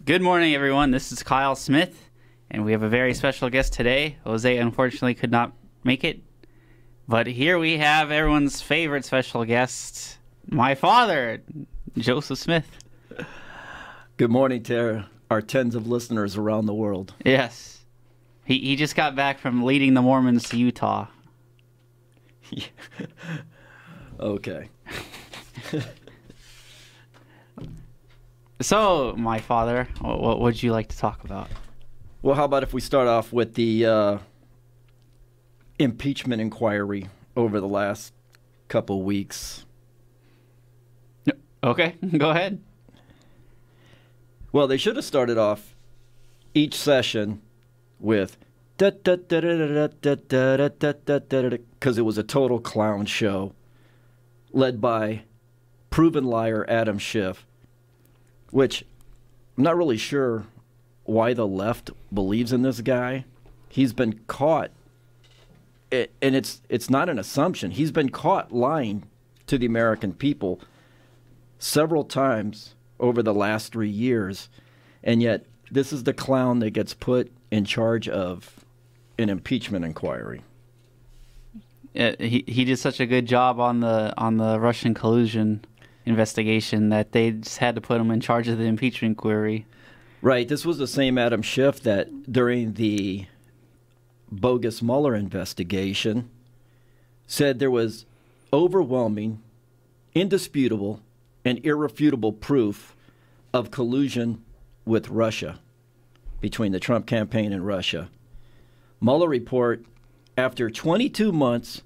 Good morning, everyone. This is Kyle Smith, and we have a very special guest today. Jose unfortunately could not make it, but here we have everyone's favorite special guest, my father, Joseph Smith. Good morning to our tens of listeners around the world. Yes. He just got back from leading the Mormons to Utah. Okay. So, my father, what would you like to talk about? Well, how about if we start off with the impeachment inquiry over the last couple weeks? Okay, go ahead. Well, they should have started off each session with because it was a total clown show led by proven liar Adam Schiff, which I'm not really sure why the left believes in this guy. He's been caught, and it's not an assumption. He's been caught lying to the American people several times over the last 3 years, and yet this is the clown that gets put in charge of an impeachment inquiry. He did such a good job on the Russian collusion investigation that they just had to put him in charge of the impeachment inquiry. Right. This was the same Adam Schiff that during the bogus Mueller investigation said there was overwhelming, indisputable, and irrefutable proof of collusion with Russia, between the Trump campaign and Russia. Mueller report, after 22 months,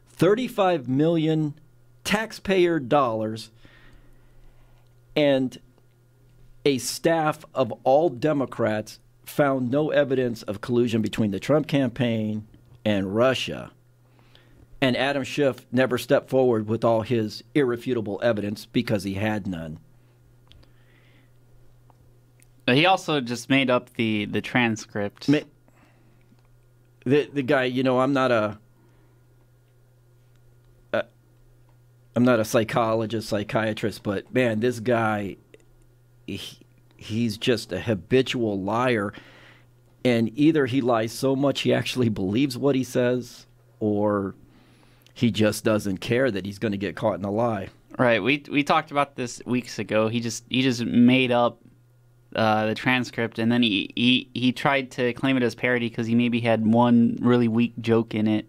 35 million taxpayer dollars, and a staff of all Democrats found no evidence of collusion between the Trump campaign and Russia. And Adam Schiff never stepped forward with all his irrefutable evidence because he had none. He also just made up the transcript. The guy, I'm not a psychiatrist, but man, this guy, he's just a habitual liar. And either he lies so much he actually believes what he says, or he just doesn't care that he's going to get caught in a lie. Right. We talked about this weeks ago. He just made up the transcript, and then he tried to claim it as parody because he maybe had one really weak joke in it.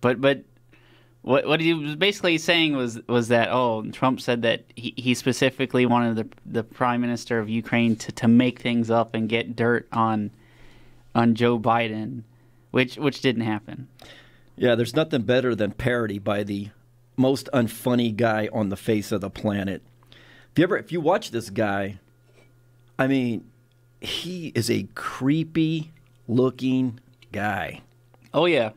But what he was basically saying was that Trump said that he specifically wanted the Prime Minister of Ukraine to make things up and get dirt on Joe Biden, which didn't happen. Yeah, there's nothing better than parody by the most unfunny guy on the face of the planet. If you watch this guy, I mean, he is a creepy looking guy. Oh yeah.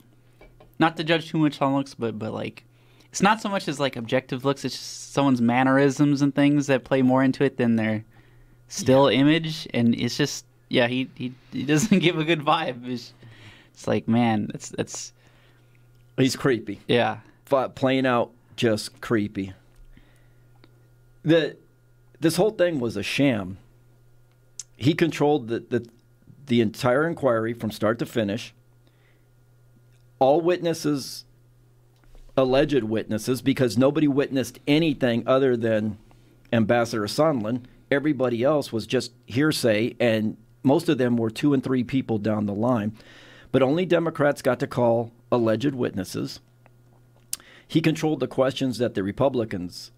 Not to judge too much on looks, but like, it's not so much as like objective looks, it's just someone's mannerisms and things that play more into it than their still image. And it's just, he doesn't give a good vibe. It's like, man, it's he's creepy. Yeah. Plain out just creepy. This whole thing was a sham. He controlled the entire inquiry from start to finish. All witnesses, alleged witnesses, because nobody witnessed anything other than Ambassador Sondland. Everybody else was just hearsay, and most of them were 2 and 3 people down the line. But only Democrats got to call alleged witnesses. He controlled the questions that the Republicans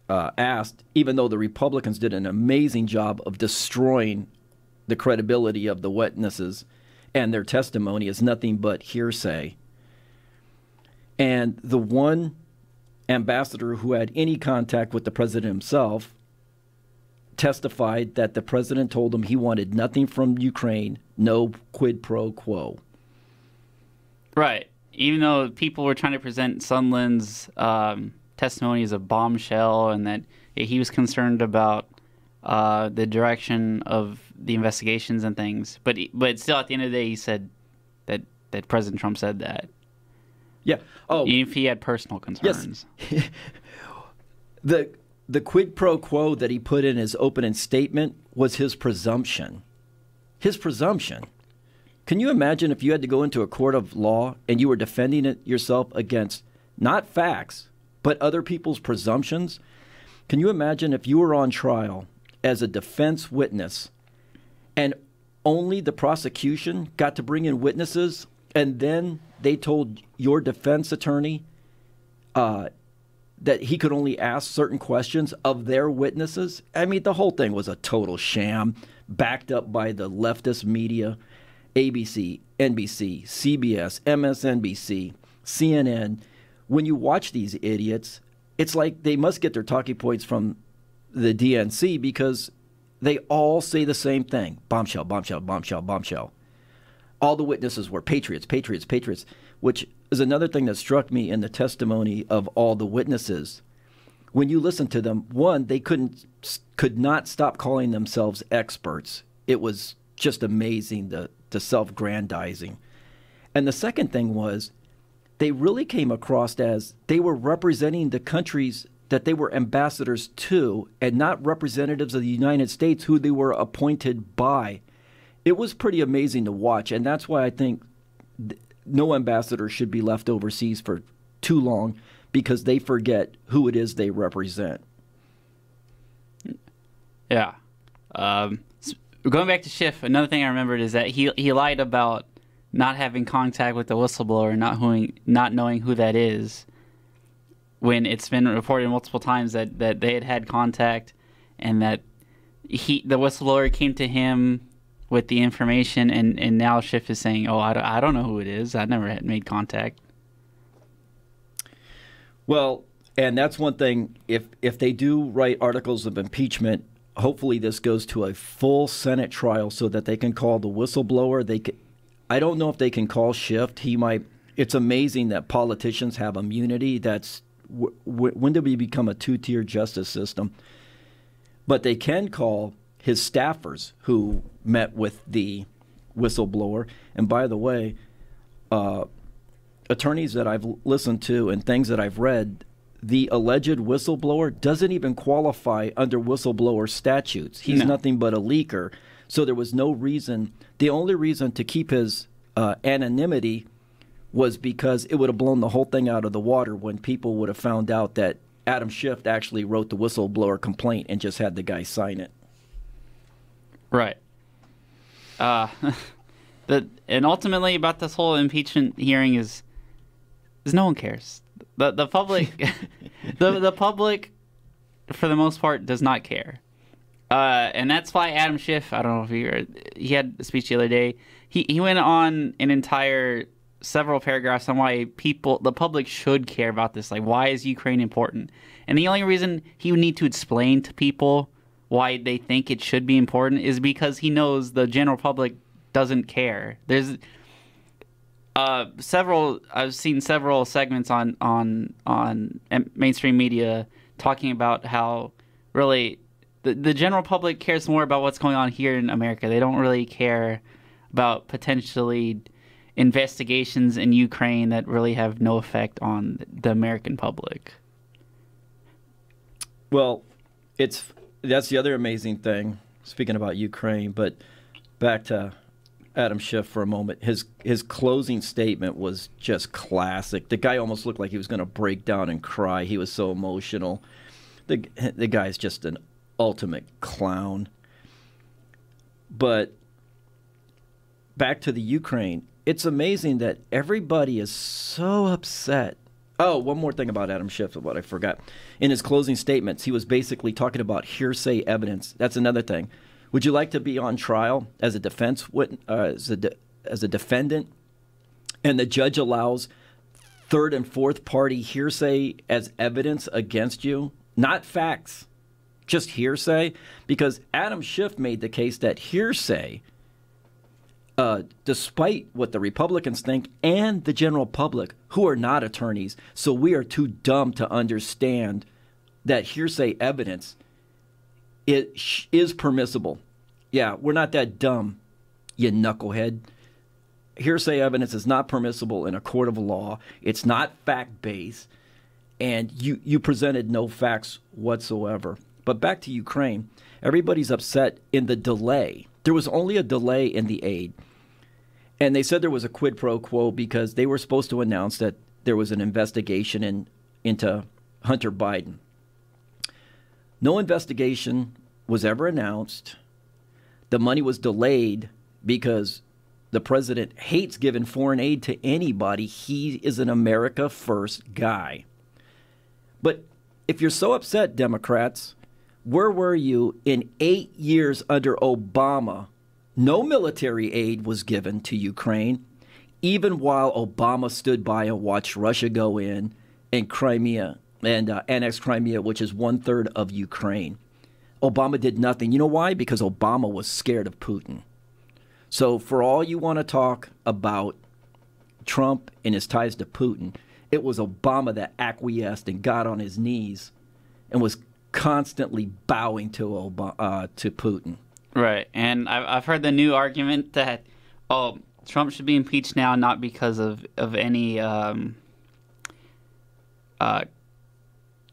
asked, even though the Republicans did an amazing job of destroying the credibility of the witnesses, and their testimony is nothing but hearsay. And the one ambassador who had any contact with the president himself testified that the president told him he wanted nothing from Ukraine, no quid pro quo. Right. Even though people were trying to present Sondland's testimony as a bombshell, and that he was concerned about the direction of the investigations and things, but still at the end of the day he said that President Trump said that. Yeah. Oh, even if he had personal concerns. Yes. the quid pro quo that he put in his opening statement was his presumption. His presumption. Can you imagine if you had to go into a court of law and you were defending it yourself against not facts, but other people's presumptions? Can you imagine if you were on trial as a defense witness and only the prosecution got to bring in witnesses, and then they told your defense attorney that he could only ask certain questions of their witnesses? I mean, the whole thing was a total sham, backed up by the leftist media, ABC, NBC, CBS, MSNBC, CNN. When you watch these idiots, it's like they must get their talking points from the DNC because they all say the same thing. Bombshell, bombshell, bombshell, bombshell. All the witnesses were patriots, patriots, patriots, which is another thing that struck me in the testimony of all the witnesses. When you listen to them, one, they could not stop calling themselves experts. It was just amazing, the self-grandizing. And the second thing was they really came across as they were representing the countries that they were ambassadors to and not representatives of the United States who they were appointed by. It was pretty amazing to watch, and that's why I think no ambassador should be left overseas for too long, because they forget who it is they represent. Yeah. Going back to Schiff, another thing I remembered is that he lied about not having contact with the whistleblower, not knowing who that is, when it's been reported multiple times that they had contact, and that the whistleblower came to him with the information, and now Schiff is saying, oh, I don't know who it is. I never had made contact. Well, and that's one thing. If they do write articles of impeachment, hopefully this goes to a full Senate trial so that they can call the whistleblower. I don't know if they can call Schiff. He might. It's amazing that politicians have immunity. That's when do we become a two-tier justice system? But they can call his staffers who met with the whistleblower. And by the way, attorneys that I've listened to and things that I've read, the alleged whistleblower doesn't even qualify under whistleblower statutes. He's nothing but a leaker. So there was no reason. The only reason to keep his anonymity was because it would have blown the whole thing out of the water when people would have found out that Adam Schiff actually wrote the whistleblower complaint and just had the guy sign it. Right. And ultimately about this whole impeachment hearing is no one cares. The public, the public, for the most part, does not care. And that's why Adam Schiff, I don't know if you heard, he had a speech the other day. He went on an several paragraphs on why the public should care about this. Like, why is Ukraine important? And the only reason he would need to explain to people why they think it should be important is because he knows the general public doesn't care. There's I've seen several segments on mainstream media talking about how really the general public cares more about what's going on here in America. They don't really care about potentially investigations in Ukraine that really have no effect on the American public. Well, that's the other amazing thing, speaking about Ukraine, but back to Adam Schiff for a moment. His closing statement was just classic. The guy almost looked like he was going to break down and cry. He was so emotional. The guy's just an ultimate clown. But back to the Ukraine, it's amazing that everybody is so upset. Oh, one more thing about Adam Schiff, what I forgot. In his closing statements, he was basically talking about hearsay evidence. That's another thing. Would you like to be on trial as a defense as a defendant, and the judge allows third and fourth party hearsay as evidence against you? Not facts, just hearsay. Because Adam Schiff made the case that hearsay, despite what the Republicans think and the general public, who are not attorneys, so we are too dumb to understand that hearsay evidence is permissible. Yeah, we're not that dumb, you knucklehead. Hearsay evidence is not permissible in a court of law. It's not fact-based. and you presented no facts whatsoever. But back to Ukraine, everybody's upset in the delay. There was only a delay in the aid. And they said there was a quid pro quo because they were supposed to announce that there was an investigation into Hunter Biden. No investigation was ever announced. The money was delayed because the president hates giving foreign aid to anybody. He is an America First guy. But if you're so upset, Democrats, where were you in 8 years under Obama? No military aid was given to Ukraine, even while Obama stood by and watched Russia go in and Crimea and annex Crimea, which is 1/3 of Ukraine. Obama did nothing. You know why? Because Obama was scared of Putin. So for all you want to talk about Trump and his ties to Putin, it was Obama that acquiesced and got on his knees and was constantly bowing to Putin. Right, and I've heard the new argument that Trump should be impeached now, not because of any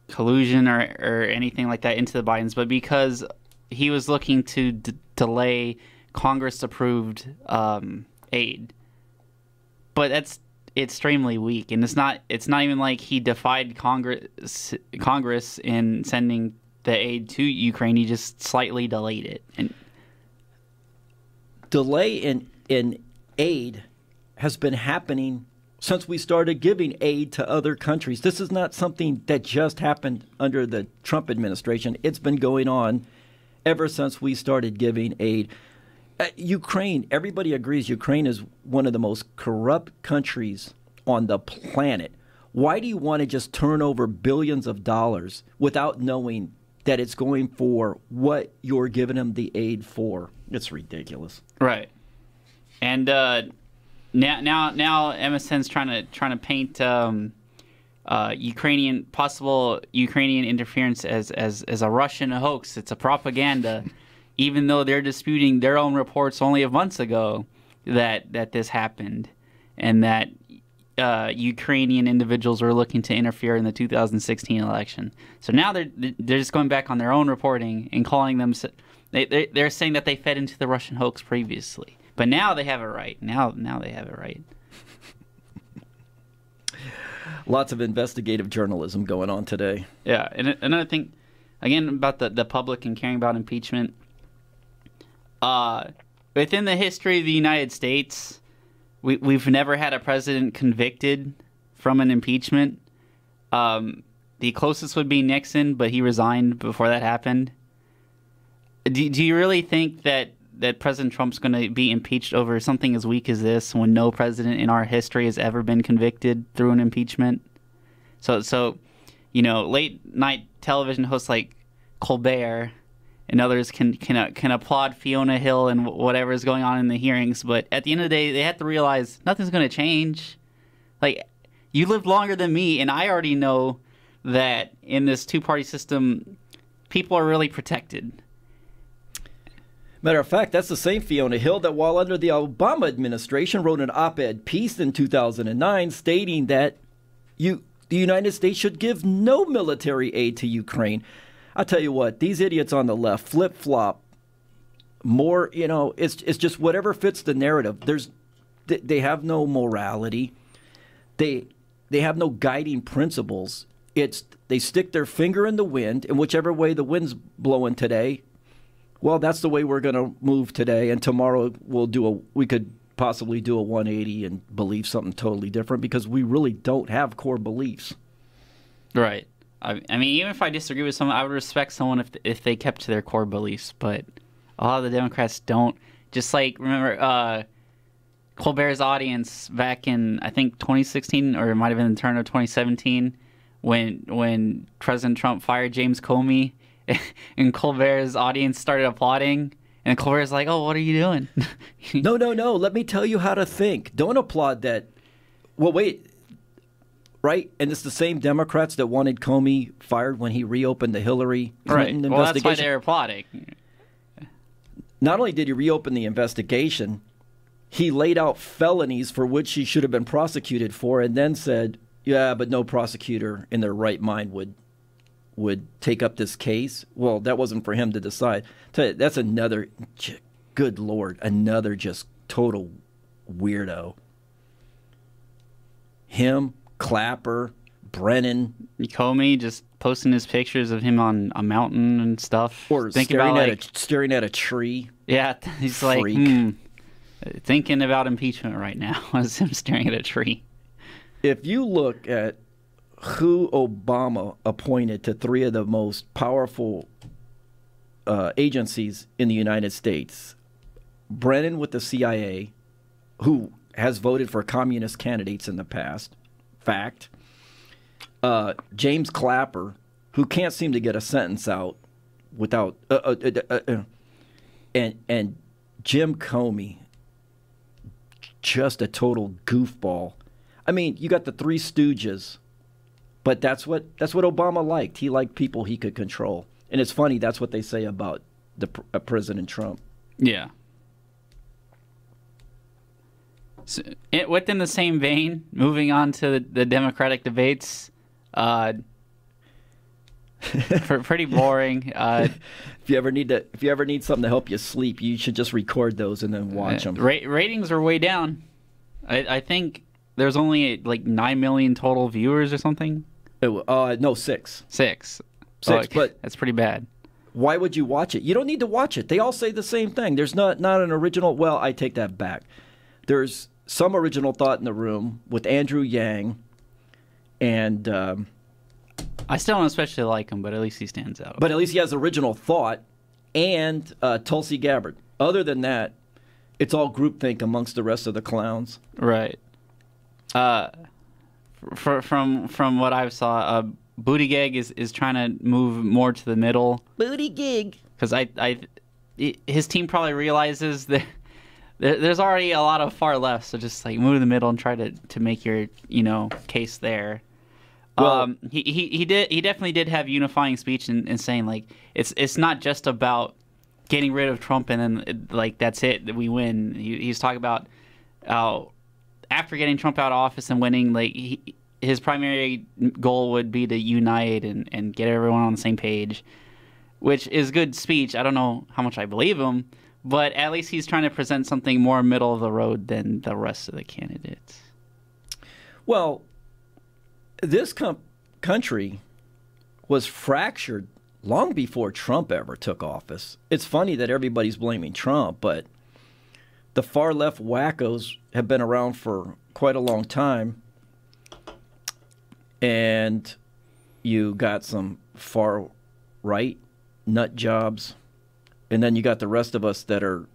collusion or anything like that into the Bidens, but because he was looking to delay Congress-approved aid. But that's extremely weak, and it's not even like he defied Congress in sending the aid to Ukraine. He just slightly delayed it. And delay in aid has been happening since we started giving aid to other countries. This is not something that just happened under the Trump administration. It's been going on ever since we started giving aid. Ukraine, everybody agrees Ukraine is one of the most corrupt countries on the planet. Why do you want to just turn over billions of dollars without knowing that it's going for what you're giving them the aid for? It's ridiculous. Right. And now MSN's trying to paint possible Ukrainian interference as a Russian hoax. It's a propaganda, even though they're disputing their own reports only of months ago that this happened, and that Ukrainian individuals were looking to interfere in the 2016 election. So now they're just going back on their own reporting and calling them. They're saying that they fed into the Russian hoax previously, but now they have it right. Now they have it right. Lots of investigative journalism going on today. Yeah, and another thing, again, about the public and caring about impeachment. Within the history of the United States, we've never had a president convicted from an impeachment. The closest would be Nixon, but he resigned before that happened. Do you really think that President Trump's going to be impeached over something as weak as this when no president in our history has ever been convicted through an impeachment? So late night television hosts like Colbert and others can applaud Fiona Hill and whatever is going on in the hearings, but at the end of the day, they have to realize nothing's going to change. Like, you lived longer than me, and I already know that in this two-party system, people are really protected. Matter of fact, that's the same Fiona Hill that while under the Obama administration wrote an op-ed piece in 2009 stating that the United States should give no military aid to Ukraine. I'll tell you what, these idiots on the left flip-flop more, it's just whatever fits the narrative. They have no morality. They have no guiding principles. They stick their finger in the wind, and whichever way the wind's blowing today, well, that's the way we're going to move today, and tomorrow we could possibly do a 180 and believe something totally different because we really don't have core beliefs. Right. I mean, even if I disagree with someone, I would respect someone if they kept to their core beliefs, but a lot of the Democrats don't. Just like, remember Colbert's audience back in, I think, 2016, or it might have been the turn of 2017, when President Trump fired James Comey, and Colbert's audience started applauding, and Colbert's like, "Oh, what are you doing?" No. Let me tell you how to think. Don't applaud that. Well, wait. Right? And it's the same Democrats that wanted Comey fired when he reopened the Hillary Clinton investigation. Well, that's why they're applauding. Not only did he reopen the investigation, he laid out felonies for which he should have been prosecuted for, and then said, yeah, but no prosecutor in their right mind would take up this case. Well, that wasn't for him to decide. Tell you, that's another, good Lord, another just total weirdo. Him, Clapper, Brennan. Comey just posting his pictures of him on a mountain and stuff. Or staring at a tree. Yeah, he's Freak. like, thinking about impeachment right now as him staring at a tree. If you look at who Obama appointed to three of the most powerful agencies in the United States, Brennan with the CIA, who has voted for communist candidates in the past, fact. James Clapper, who can't seem to get a sentence out without, and Jim Comey, just a total goofball. I mean, you got the Three Stooges, but that's what Obama liked. He liked people he could control, and it's funny. That's what they say about the President Trump. Yeah. So, within the same vein, moving on to the Democratic debates, pretty boring. If you ever need something to help you sleep, you should just record those and then watch them. Ratings are way down. I think there's only like 9 million total viewers or something. No, 6. 6. But that's pretty bad. Why would you watch it? You don't need to watch it. They all say the same thing. There's not an original. Well, I take that back. There's some original thought in the room with Andrew Yang, and I still don't especially like him, but at least he stands out. But at least he has original thought, and Tulsi Gabbard. Other than that, it's all groupthink amongst the rest of the clowns. Right. From what I saw, Buttigieg is trying to move more to the middle. Buttigieg. Because his team probably realizes that there's already a lot of far left, so just like move to the middle and try to make your case there. Well, he definitely did have unifying speech in saying like it's not just about getting rid of Trump and then like that's it, we win. He's talking about how after getting Trump out of office and winning, like his primary goal would be to unite and get everyone on the same page, which is good speech. I don't know how much I believe him, but at least he's trying to present something more middle of the road than the rest of the candidates. Well, this country was fractured long before Trump ever took office. It's funny that everybody's blaming Trump, but the far left wackos have been around for quite a long time. And you got some far right nut jobs. And then you got the rest of us that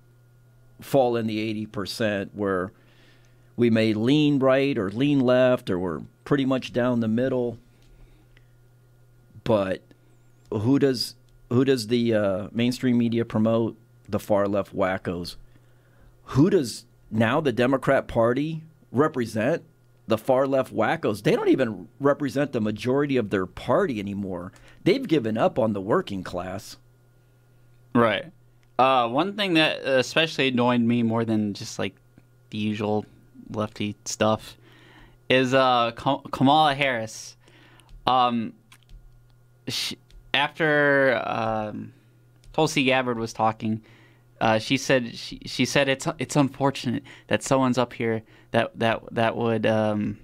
fall in the 80% where we may lean right or lean left or we're pretty much down the middle. But who does the mainstream media promote? The far left wackos. Who does now the Democrat Party represent? The far left wackos. They don't even represent the majority of their party anymore. They've given up on the working class. Right. One thing that especially annoyed me more than just like the usual lefty stuff is Kamala Harris. After Tulsi Gabbard was talking, she said it's unfortunate that someone's up here that would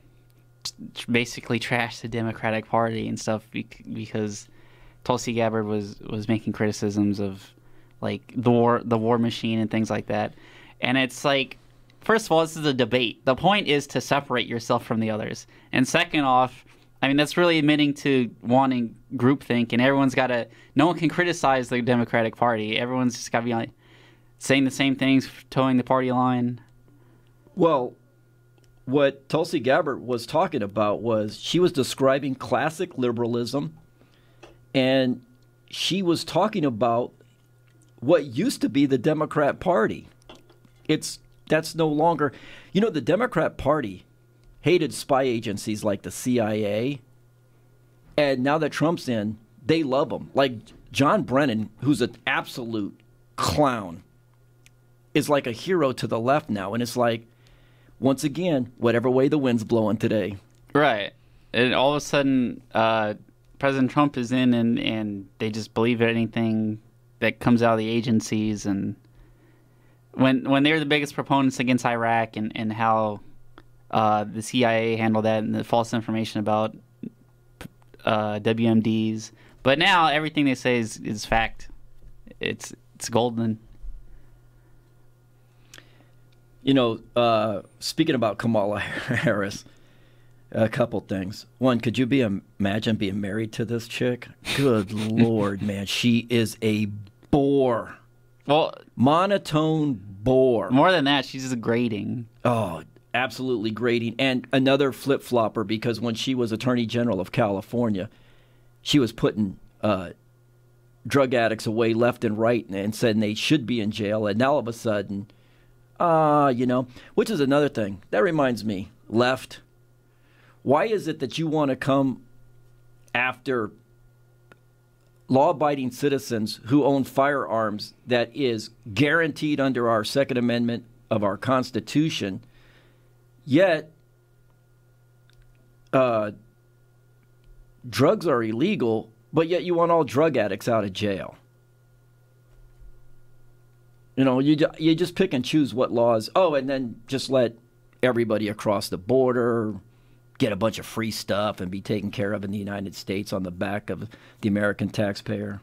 basically trash the Democratic Party and stuff because Tulsi Gabbard was making criticisms of like the war machine and things like that. And it's like, first of all, this is a debate. The point is to separate yourself from the others. And second off, I mean, that's really admitting to wanting groupthink, and no one can criticize the Democratic Party. Everyone's just got to be like, saying the same things, towing the party line. Well, what Tulsi Gabbard was talking about was she was describing classic liberalism, and she was talking about what used to be the Democrat Party. That's no longer, the Democrat Party hated spy agencies like the CIA, and now that Trump's in, they love them. Like John Brennan, who's an absolute clown, is like a hero to the left now, and it's like, once again, whatever way the wind's blowing today. Right. and all of a sudden, President Trump is in, and they just believe anything that comes out of the agencies. And when they're the biggest proponents against Iraq and how the CIA handled that and the false information about WMDs, but now everything they say is fact. It's golden. You know, speaking about Kamala Harris, a couple things. One, could you imagine being married to this chick? Good Lord, man. She is a bore. Well, monotone bore. More than that, she's just grating. Oh, absolutely grating. And another flip-flopper, because when she was Attorney General of California, she was putting drug addicts away left and right and said they should be in jail. And now all of a sudden, you know, which is another thing. That reminds me, left. Why is it that you want to come after law-abiding citizens who own firearms that is guaranteed under our Second Amendment of our Constitution, yet drugs are illegal, but yet you want all drug addicts out of jail? You know, you just pick and choose what laws. Oh, and then just let everybody across the border get a bunch of free stuff and be taken care of in the United States on the back of the American taxpayer.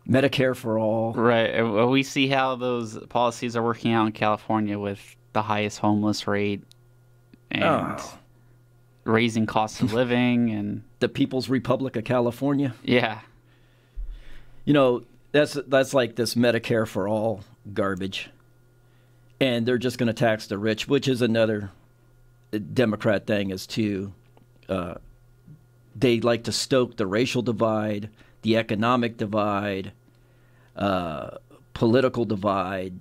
Medicare for all. Right. We see how those policies are working out in California with the highest homeless rate and raising costs of living and the People's Republic of California. Yeah. You know, that's like this Medicare for all garbage. And they're just going to tax the rich, which is another Democrat thing, is to they like to stoke the racial divide, the economic divide, political divide.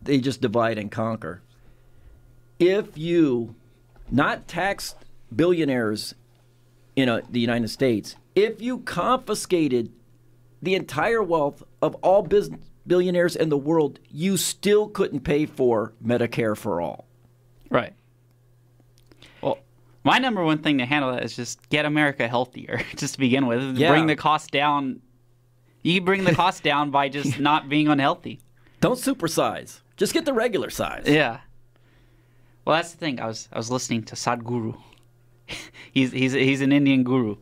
They just divide and conquer. If you not tax billionaires in the United States, if you confiscated the entire wealth of all billionaires in the world, you still couldn't pay for Medicare for all. Right. Well, my number one thing to handle that is just get America healthier, just to begin with. Yeah. Bring the cost down. You can bring the cost down by just not being unhealthy. Don't supersize. Just get the regular size. Yeah. Well, that's the thing. I was listening to Sadhguru. He's an Indian guru.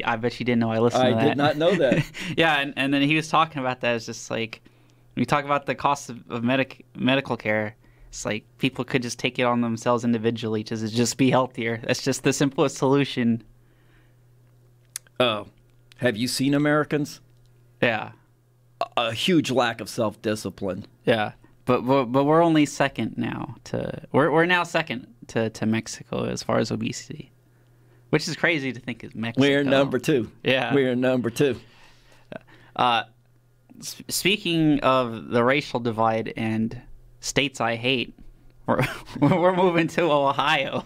I bet you didn't know I listened to that. I did not know that. Yeah, and then he was talking about that. It's just like, when you talk about the cost of medical care, it's like people could just take it on themselves individually to just be healthier. That's just the simplest solution. Oh, have you seen Americans? Yeah. A huge lack of self-discipline. Yeah, but we're only second now we're now second to Mexico as far as obesity, which is crazy to think is Mexico. We're number 2. Yeah, we're number 2. Speaking of the racial divide and states I hate, we're moving to Ohio.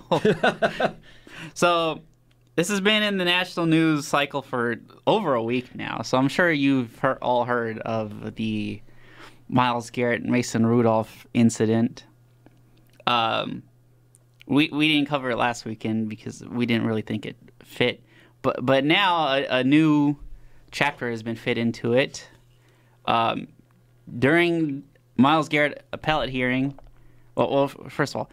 So this has been in the national news cycle for over a week now. So I'm sure you've all heard of the Myles Garrett and Mason Rudolph incident. We didn't cover it last weekend because we didn't really think it fit. But now a new chapter has been fit into it. During Myles Garrett appellate hearing, well, first of all,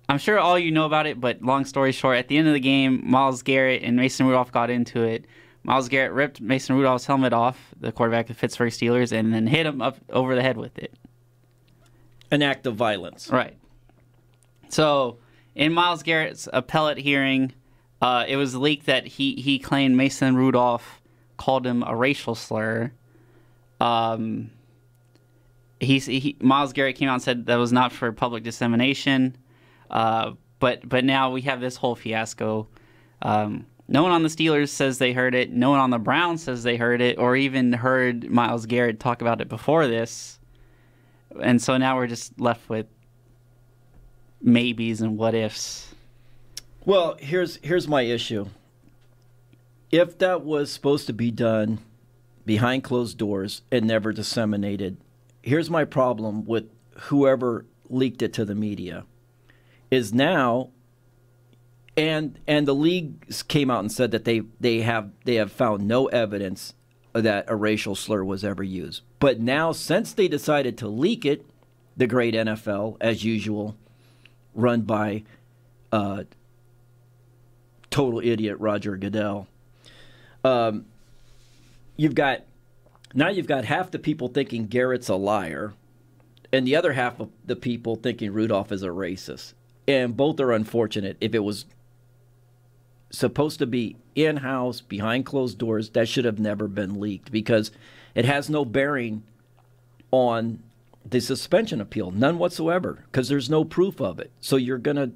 I'm sure all you know about it, but long story short, at the end of the game, Myles Garrett and Mason Rudolph got into it. Myles Garrett ripped Mason Rudolph's helmet off, the quarterback of the Pittsburgh Steelers, and then hit him up over the head with it. An act of violence. Right. So, in Myles Garrett's appellate hearing, it was leaked that he claimed Mason Rudolph called him a racial slur. Myles Garrett came out and said that was not for public dissemination. But now we have this whole fiasco. No one on the Steelers says they heard it. No one on the Browns says they heard it, or even heard Myles Garrett talk about it before this. And so now we're just left with maybes and what ifs. Well, here's my issue. If that was supposed to be done behind closed doors and never disseminated, here's my problem with whoever leaked it to the media. Is now And the league came out and said that they have found no evidence that a racial slur was ever used. But now, since they decided to leak it, the great NFL, as usual, run by total idiot Roger Goodell, you've got half the people thinking Garrett's a liar, and the other half of the people thinking Rudolph is a racist. And both are unfortunate. If it was supposed to be in-house, behind closed doors, that should have never been leaked, because it has no bearing on the suspension appeal, none whatsoever, because there's no proof of it. So you're gonna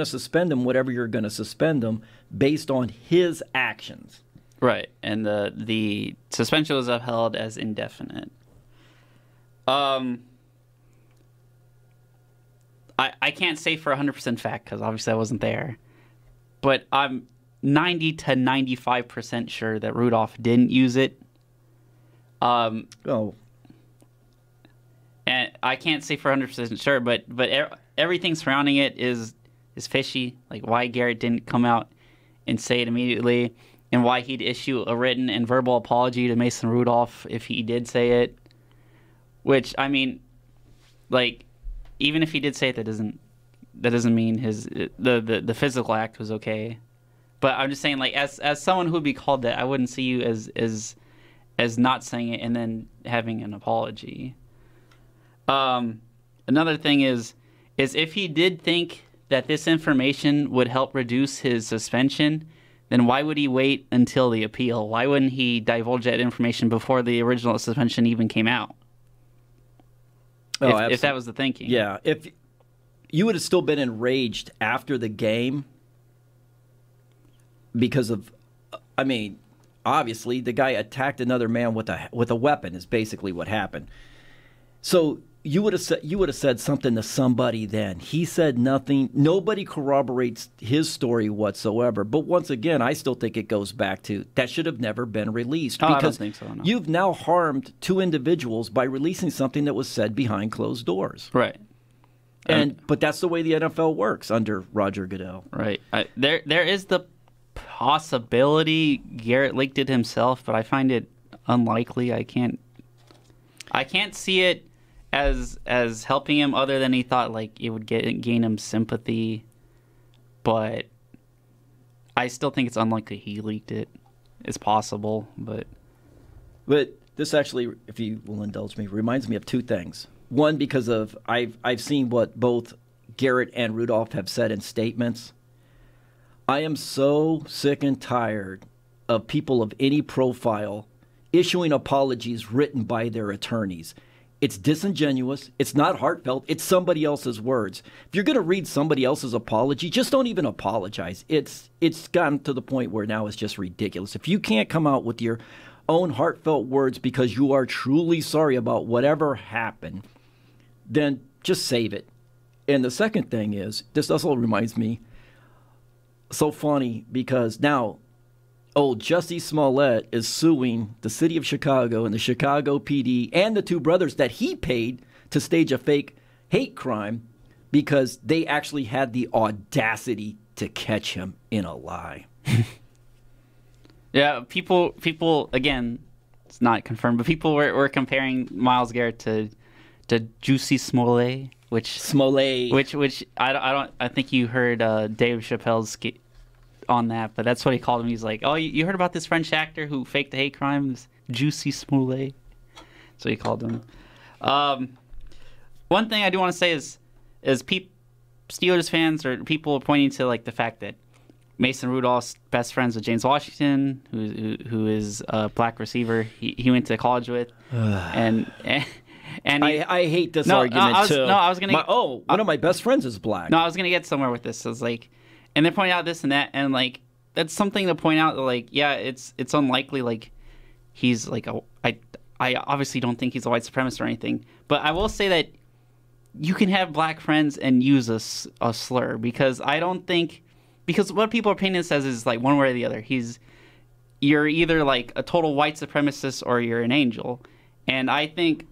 suspend him, whatever you're gonna suspend him, based on his actions. Right, and the suspension was upheld as indefinite. I can't say for 100% fact, because obviously I wasn't there, but I'm 90 to 95% sure that Rudolph didn't use it. And I can't say for 100% sure, but everything surrounding it is fishy. Like why Garrett didn't come out and say it immediately, and why he'd issue a written and verbal apology to Mason Rudolph if he did say it. Which, I mean, like, even if he did say it, that doesn't mean the physical act was okay. But I'm just saying, like, as someone who would be called that, I wouldn't see you as not saying it and then having an apology. Another thing is if he did think that this information would help reduce his suspension, then why would he wait until the appeal? Why wouldn't he divulge that information before the original suspension even came out? If that was the thinking. Yeah, if you would have still been enraged after the game because of, I mean, obviously the guy attacked another man with a weapon is basically what happened. So you would have said something to somebody then. He said nothing. Nobody corroborates his story whatsoever. But once again, I still think it goes back to that should have never been released. Because I don't think so, no. You've now harmed two individuals by releasing something that was said behind closed doors. Right. But that's the way the NFL works under Roger Goodell. Right. There is the possibility Garrett leaked it himself, but I find it unlikely. I can't see it as helping him, other than he thought like it would gain him sympathy. But I still think it's unlikely he leaked it. It's possible, but this actually, if you will indulge me, reminds me of two things. One, because of I've seen what both Garrett and Rudolph have said in statements. I am so sick and tired of people of any profile issuing apologies written by their attorneys. It's disingenuous. It's not heartfelt. It's somebody else's words. If you're going to read somebody else's apology, just don't even apologize. It's gotten to the point where now it's just ridiculous. If you can't come out with your own heartfelt words because you are truly sorry about whatever happened, then just save it. And the second thing is, this also reminds me, so funny, because now old Jussie Smollett is suing the city of Chicago and the Chicago PD and the two brothers that he paid to stage a fake hate crime because they actually had the audacity to catch him in a lie. Yeah, people I it's not confirmed, but people were comparing Myles Garrett to Juicy Smollett, which I think you heard Dave Chappelle's on that, but that's what he called him. He's like, oh, you heard about this French actor who faked the hate crimes, Juicy Smollett? That's what he called him. One thing I do want to say is Steelers fans or people pointing to like the fact that Mason Rudolph's best friends with James Washington, who is a black receiver he went to college with, and I hate this argument too. No, I was gonna. One of my best friends is black. No, I was gonna get somewhere with this. I was like, and they're pointing out this and that, and like that's something to point out. Like, yeah, it's unlikely. Like, he's like I obviously don't think he's a white supremacist or anything, but I will say that you can have black friends and use a slur, because I don't think, because what people are painting this as is like one way or the other. You're either like a total white supremacist or you're an angel, and I think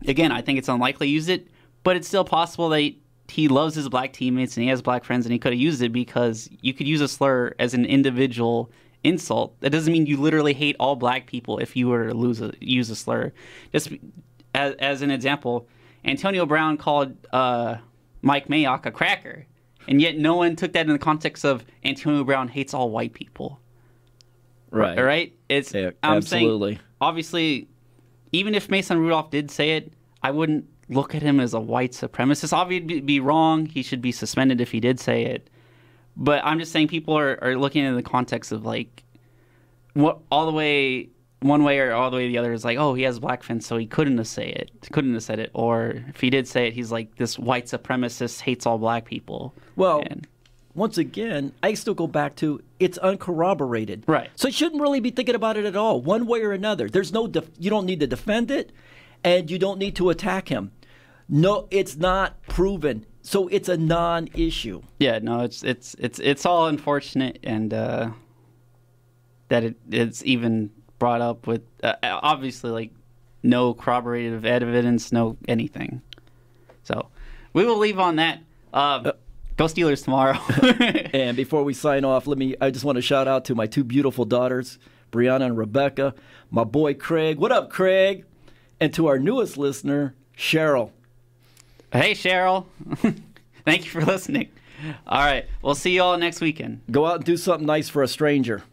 it's unlikely to use it, but it's still possible that he loves his black teammates and he has black friends and he could have used it because you could use a slur as an individual insult. That doesn't mean you literally hate all black people if you were to use a slur. Just as an example, Antonio Brown called Mike Mayock a cracker, and yet no one took that in the context of Antonio Brown hates all white people. Right. Right? Yeah, I'm absolutely. saying, obviously, even if Mason Rudolph did say it, I wouldn't look at him as a white supremacist. Obviously, it'd be wrong. He should be suspended if he did say it. But I'm just saying people are looking in the context of, like, what all the way one way or all the way the other is like, oh, he has black friends, so he couldn't have said it. Or if he did say it, he's like, this white supremacist hates all black people. Well, once again, I still go back to it's uncorroborated. Right. So you shouldn't really be thinking about it at all, one way or another. There's no, you don't need to defend it, and you don't need to attack him. No, it's not proven. So it's a non-issue. Yeah, no, it's all unfortunate, and that it's even brought up with obviously like no corroborative evidence, no anything. So we will leave on that. Go Steelers tomorrow. And before we sign off, I just want to shout out to my two beautiful daughters, Brianna and Rebecca, my boy Craig. What up, Craig? And to our newest listener, Cheryl. Hey, Cheryl. Thank you for listening. All right. We'll see you all next weekend. Go out and do something nice for a stranger.